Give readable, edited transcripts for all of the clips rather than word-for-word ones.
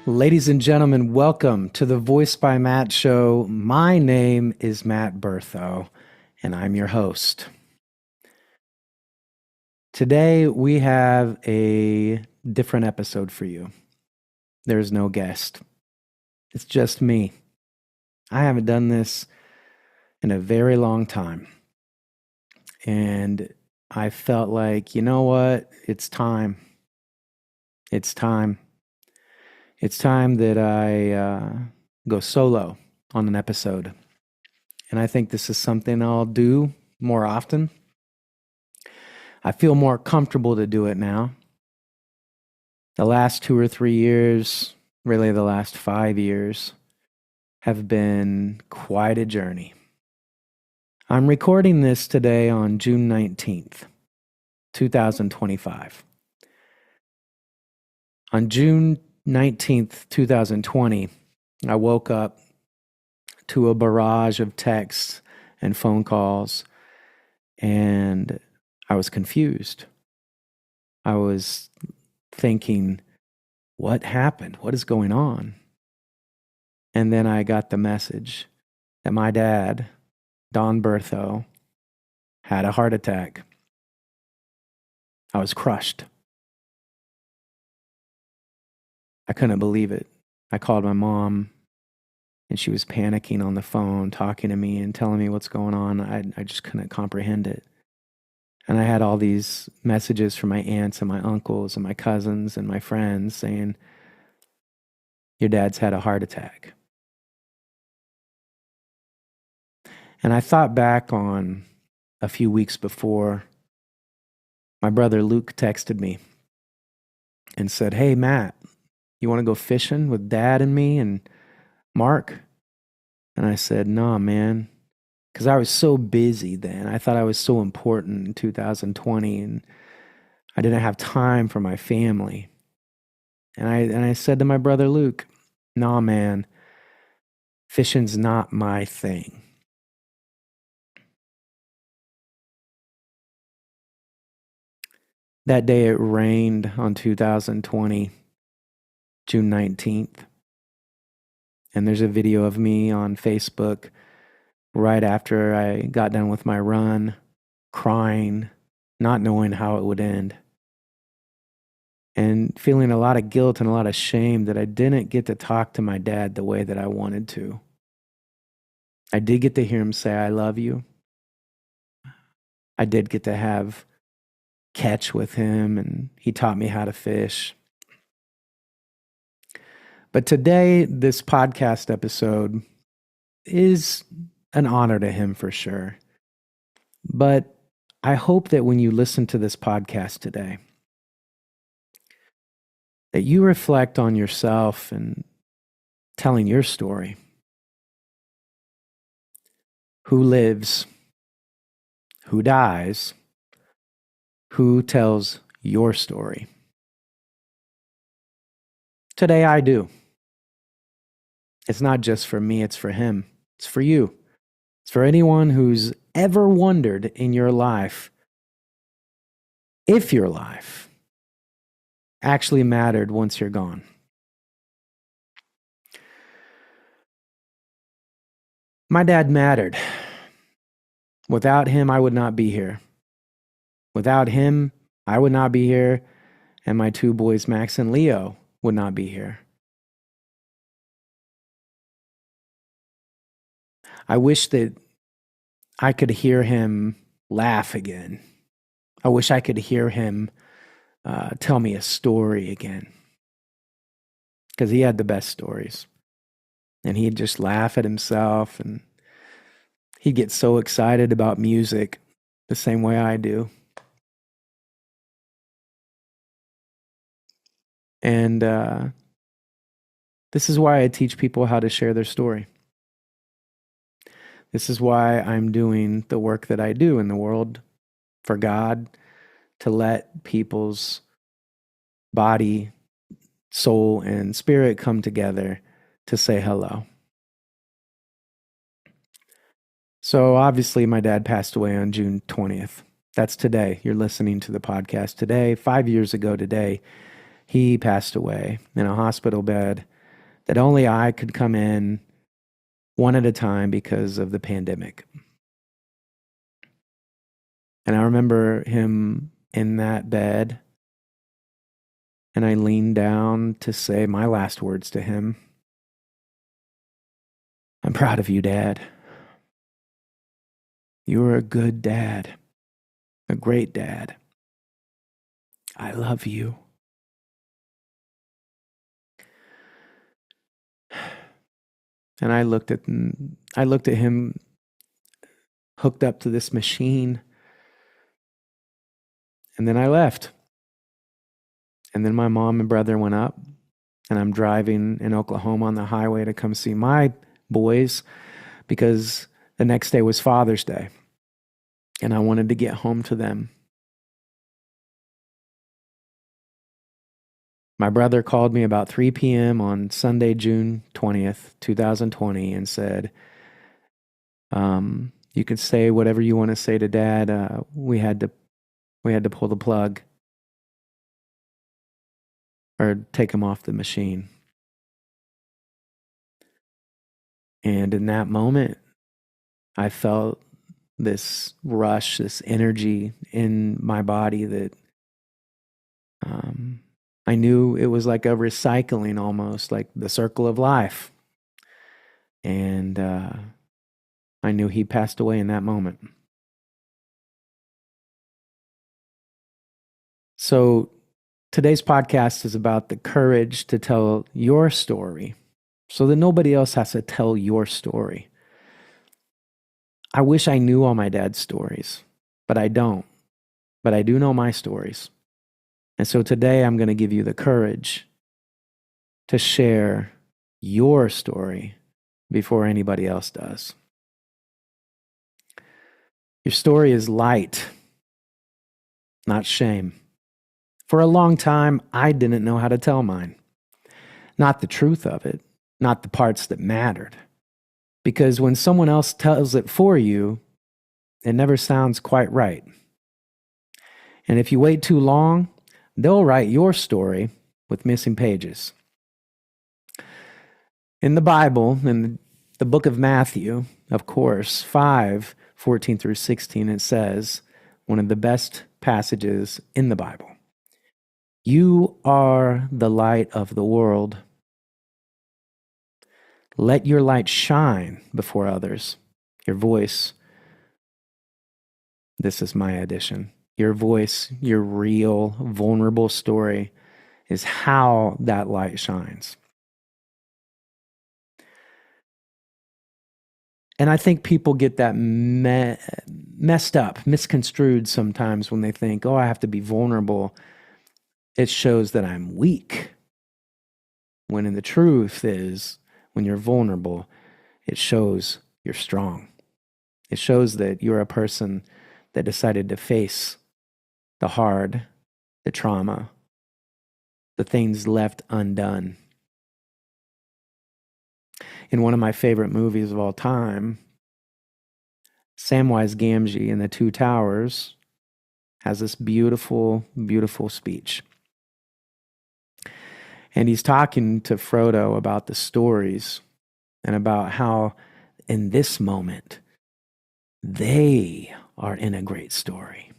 Ladies and gentlemen, welcome to the Voice by Matt show. My name is Matt Berthot, and I'm your host. Today, we have a different episode for you. There's no guest. It's just me. I haven't done this in a very long time. And I felt like, you know what? It's time. It's time. It's time that I go solo on an episode. And I think this is something I'll do more often. I feel more comfortable to do it now. The last 2 or 3 years, really the last 5 years, have been quite a journey. I'm recording this today on June 19th, 2025. On June 19th, 2020, I woke up to a barrage of texts and phone calls, and I was confused. I was thinking, what happened? What is going on? And then I got the message that my dad, Don Berthot, had a heart attack. I was crushed. I couldn't believe it. I called my mom, and she was panicking on the phone, talking to me and telling me what's going on. I just couldn't comprehend it. And I had all these messages from my aunts and my uncles and my cousins and my friends saying, your dad's had a heart attack. And I thought back on a few weeks before, my brother Luke texted me and said, hey, Matt, you want to go fishing with Dad and me and Mark? And I said, nah, man, because I was so busy then. I thought I was so important in 2020, and I didn't have time for my family. And I said to my brother Luke, nah, man, fishing's not my thing. That day it rained on 2020, June 19th. And there's a video of me on Facebook right after I got done with my run, crying, not knowing how it would end, and feeling a lot of guilt and a lot of shame that I didn't get to talk to my dad the way that I wanted to. I did get to hear him say, I love you. I did get to have catch with him, and he taught me how to fish. But today, this podcast episode is an honor to him for sure. But I hope that when you listen to this podcast today, that you reflect on yourself and telling your story. Who lives? Who dies? Who tells your story? Today I do. It's not just for me, it's for him. It's for you. It's for anyone who's ever wondered in your life if your life actually mattered once you're gone. My dad mattered. Without him, I would not be here. Without him, I would not be here, and my 2 boys, Max and Leo, would not be here. I wish that I could hear him laugh again. I wish I could hear him tell me a story again. Because he had the best stories. And he'd just laugh at himself, and he'd get so excited about music the same way I do. And this is why I teach people how to share their story. This is why I'm doing the work that I do in the world for God, to let people's body, soul, and spirit come together to say hello. So obviously my dad passed away on June 20th. That's today. You're listening to the podcast today. 5 years ago today, he passed away in a hospital bed that only I could come in one at a time because of the pandemic. And I remember him in that bed, and I leaned down to say my last words to him. I'm proud of you, Dad. You were a good dad, a great dad. I love you. And I looked at him hooked up to this machine, and then I left. And then my mom and brother went up, and I'm driving in Oklahoma on the highway to come see my boys because the next day was Father's Day, and I wanted to get home to them. My brother called me about 3 p.m. on Sunday, June 20th, 2020, and said, you can say whatever you want to say to Dad. We had to pull the plug or take him off the machine. And in that moment, I felt this rush, this energy in my body that I knew it was like a recycling, almost like the circle of life. And I knew he passed away in that moment. So today's podcast is about the courage to tell your story so that nobody else has to tell your story. I wish I knew all my dad's stories, but I don't. But I do know my stories. And so today I'm going to give you the courage to share your story before anybody else does. Your story is light, not shame. For a long time, I didn't know how to tell mine. Not the truth of it, not the parts that mattered. Because when someone else tells it for you, it never sounds quite right. And if you wait too long, they'll write your story with missing pages. In the Bible, in the book of Matthew, of course, 5:14 through 16, it says, one of the best passages in the Bible, "You are the light of the world. Let your light shine before others." Your voice, this is my addition. Your voice, your real, vulnerable story is how that light shines. And I think people get that messed up, misconstrued sometimes when they think, oh, I have to be vulnerable. It shows that I'm weak. When in the truth is, when you're vulnerable, it shows you're strong. It shows that you're a person that decided to face the hard, the trauma, the things left undone. In one of my favorite movies of all time, Samwise Gamgee in The Two Towers has this beautiful, beautiful speech. And he's talking to Frodo about the stories and about how in this moment, they are in a great story.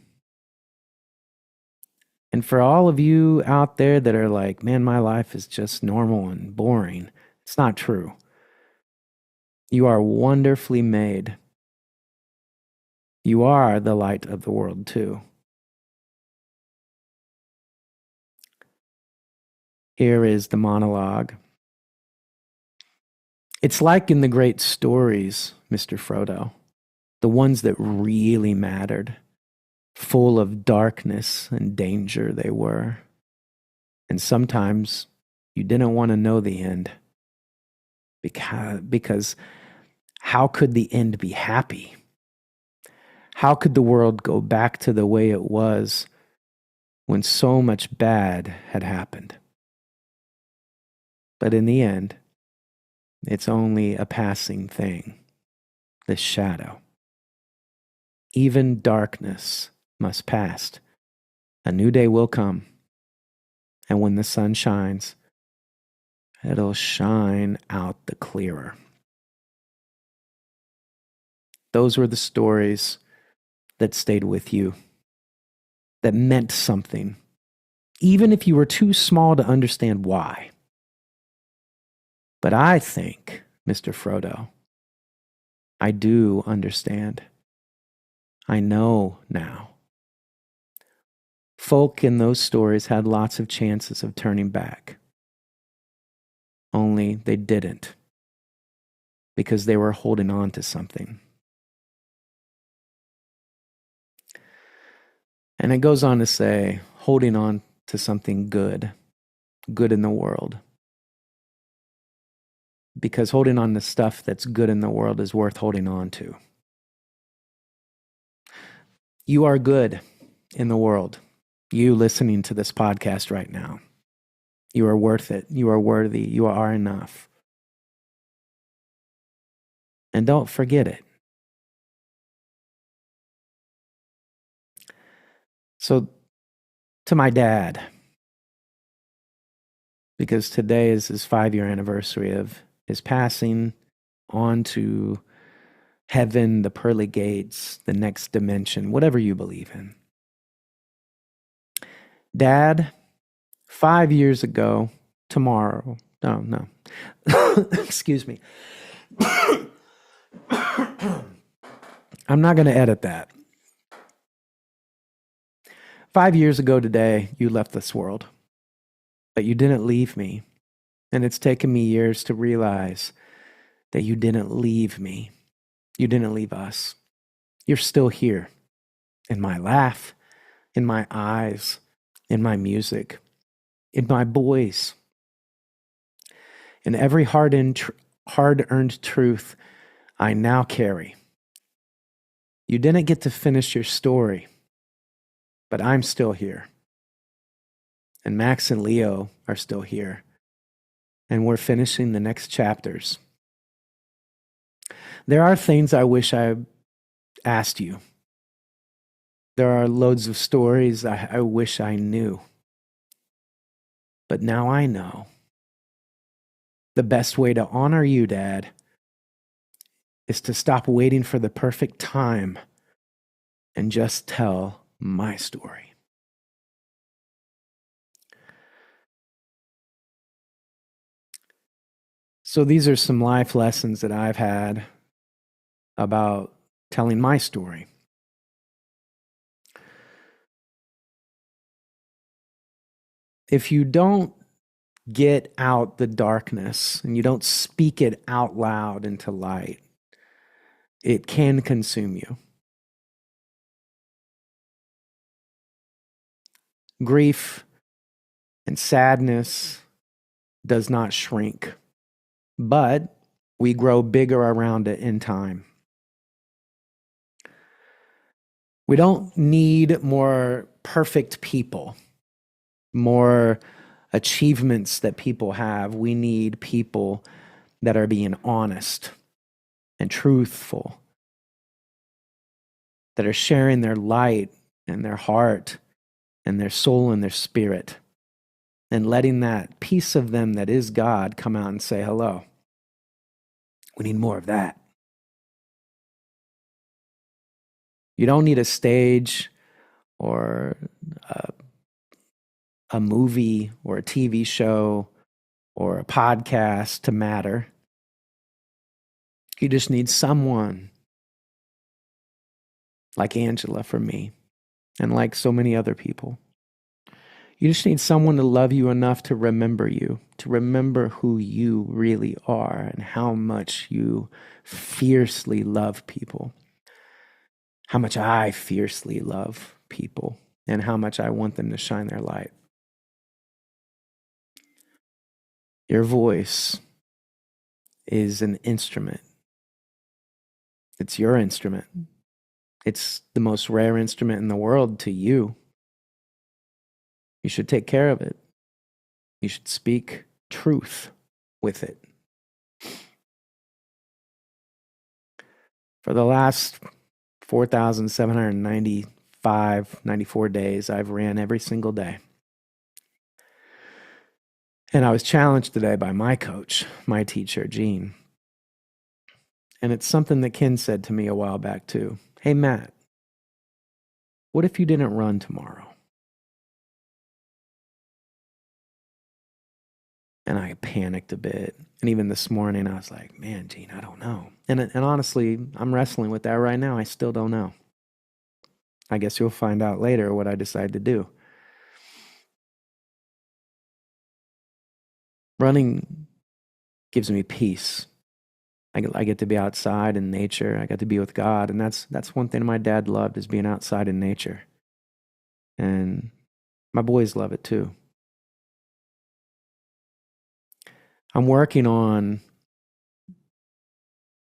And for all of you out there that are like, man, my life is just normal and boring, it's not true. You are wonderfully made. You are the light of the world too. Here is the monologue. It's like in the great stories, Mr. Frodo, the ones that really mattered, full of darkness and danger they were. And sometimes you didn't want to know the end because how could the end be happy? How could the world go back to the way it was when so much bad had happened? But in the end, it's only a passing thing, this shadow. Even darkness must pass. A new day will come. And when the sun shines, it'll shine out the clearer. Those were the stories that stayed with you, that meant something, even if you were too small to understand why. But I think, Mr. Frodo, I do understand. I know now. Folk in those stories had lots of chances of turning back. Only they didn't, because they were holding on to something. And it goes on to say, holding on to something good in the world. Because holding on to stuff that's good in the world is worth holding on to. You are good in the world. You listening to this podcast right now. You are worth it. You are worthy. You are enough. And don't forget it. So, to my dad, because today is his 5-year anniversary of his passing, on to heaven, the pearly gates, the next dimension, whatever you believe in. Dad, 5 years ago, tomorrow, no, excuse me. I'm not going to edit that. 5 years ago today, you left this world, but you didn't leave me. And it's taken me years to realize that you didn't leave me. You didn't leave us. You're still here in my laugh, in my eyes, in my music, in my boys, in every hard-earned truth I now carry. You didn't get to finish your story, but I'm still here. And Max and Leo are still here. And we're finishing the next chapters. There are things I wish I asked you. There are loads of stories I wish I knew. But now I know. The best way to honor you, Dad, is to stop waiting for the perfect time and just tell my story. So these are some life lessons that I've had about telling my story. If you don't get out the darkness and you don't speak it out loud into light, it can consume you. Grief and sadness does not shrink, but we grow bigger around it in time. We don't need more perfect people, more achievements that people have. We need people that are being honest and truthful, that are sharing their light and their heart and their soul and their spirit, and letting that piece of them that is God come out and say hello. We need more of that. You don't need a stage or a movie or a TV show or a podcast to matter. You just need someone like Angela for me and like so many other people. You just need someone to love you enough to remember you, to remember who you really are and how much you fiercely love people, how much I fiercely love people, and how much I want them to shine their light. Your voice is an instrument. It's your instrument. It's the most rare instrument in the world to you. You should take care of it. You should speak truth with it. For the last 4,795, 94 days, I've ran every single day. And I was challenged today by my coach, my teacher, Gene. And it's something that Ken said to me a while back too. Hey, Matt, what if you didn't run tomorrow? And I panicked a bit. And even this morning, I was like, man, Gene, I don't know. And honestly, I'm wrestling with that right now. I still don't know. I guess you'll find out later what I decide to do. Running gives me peace. I get to be outside in nature. I get to be with God. And that's one thing my dad loved, is being outside in nature. And my boys love it too. I'm working on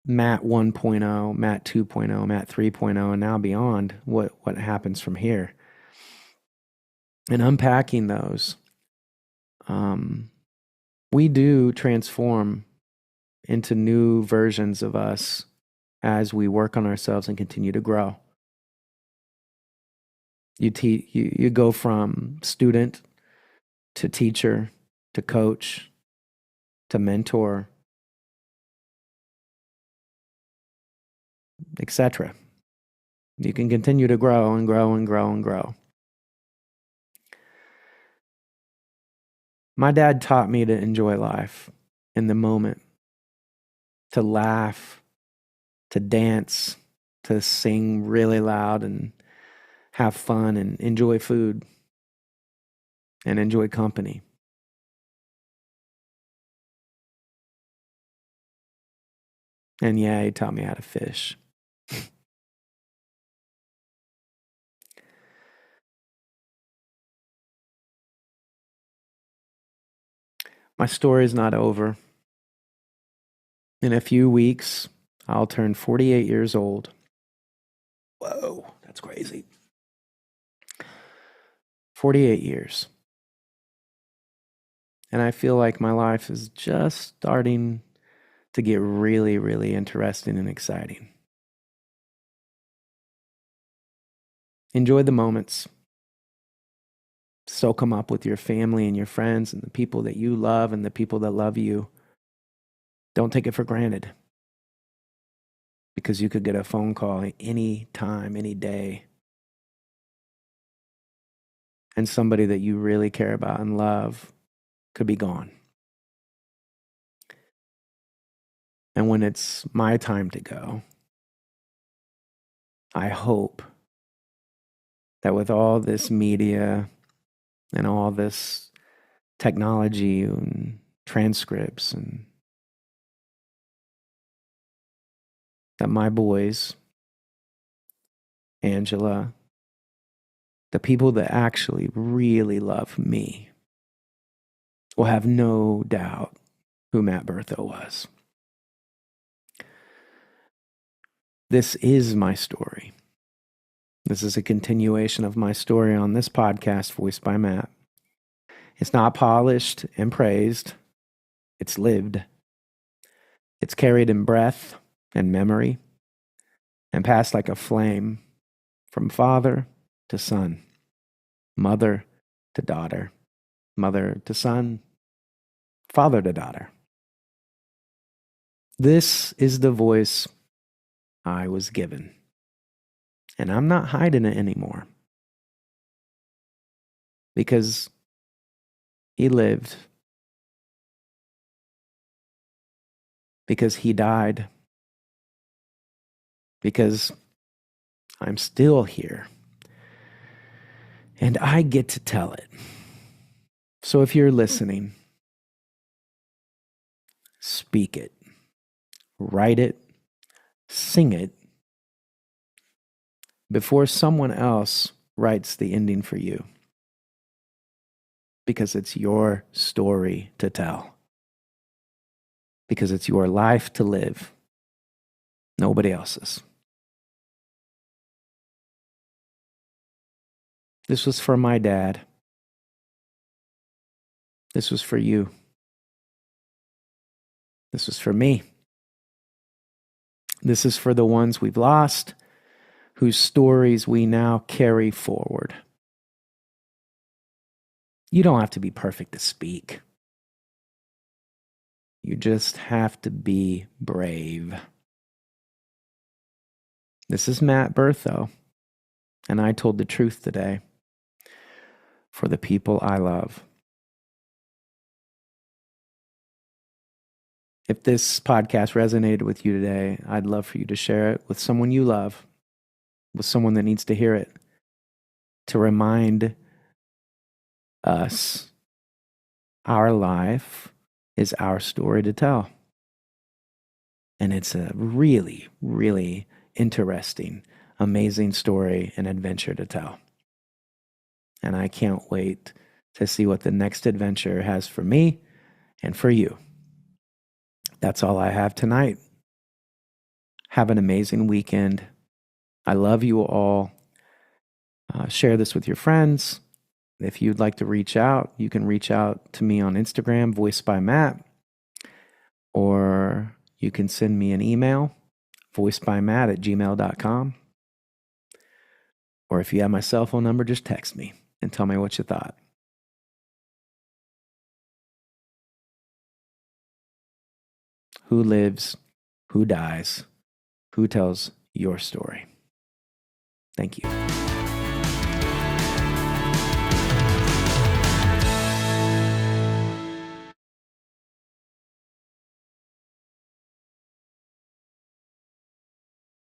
Matt 1.0, Matt 2.0, Matt 3.0, and now beyond, what happens from here. And unpacking those, we do transform into new versions of us as we work on ourselves and continue to grow. You go from student to teacher to coach to mentor, etc. You can continue to grow and grow and grow and grow. My dad taught me to enjoy life in the moment, to laugh, to dance, to sing really loud and have fun and enjoy food and enjoy company. And yeah, he taught me how to fish. My story is not over. In a few weeks, I'll turn 48 years old. Whoa, that's crazy. 48 years. And I feel like my life is just starting to get really, really interesting and exciting. Enjoy the moments. Soak them up with your family and your friends and the people that you love and the people that love you. Don't take it for granted, because you could get a phone call any time, any day, and somebody that you really care about and love could be gone. And when it's my time to go, I hope that with all this media and all this technology and transcripts, and that my boys, Angela, the people that actually really love me, will have no doubt who Matt Berthot was. This is my story. This is a continuation of my story on this podcast, Voiced by Matt. It's not polished and praised. It's lived. It's carried in breath and memory and passed like a flame from father to son, mother to daughter, mother to son, father to daughter. This is the voice I was given, and I'm not hiding it anymore, because he lived, because he died, because I'm still here, and I get to tell it. So if you're listening, speak it, write it, sing it, before someone else writes the ending for you, because it's your story to tell, because it's your life to live, nobody else's. This was for my dad. This was for you. This was for me. This is for the ones we've lost, whose stories we now carry forward. You don't have to be perfect to speak. You just have to be brave. This is Matt Berthot, and I told the truth today for the people I love. If this podcast resonated with you today, I'd love for you to share it with someone you love, with someone that needs to hear it, to remind us our life is our story to tell. And it's a really, really interesting, amazing story and adventure to tell. And I can't wait to see what the next adventure has for me and for you. That's all I have tonight. Have an amazing weekend. I love you all. Share this with your friends. If you'd like to reach out, you can reach out to me on Instagram, Voice by Matt, or you can send me an email, voicebymatt@gmail.com. Or if you have my cell phone number, just text me and tell me what you thought. Who lives? Who dies? Who tells your story? Thank you.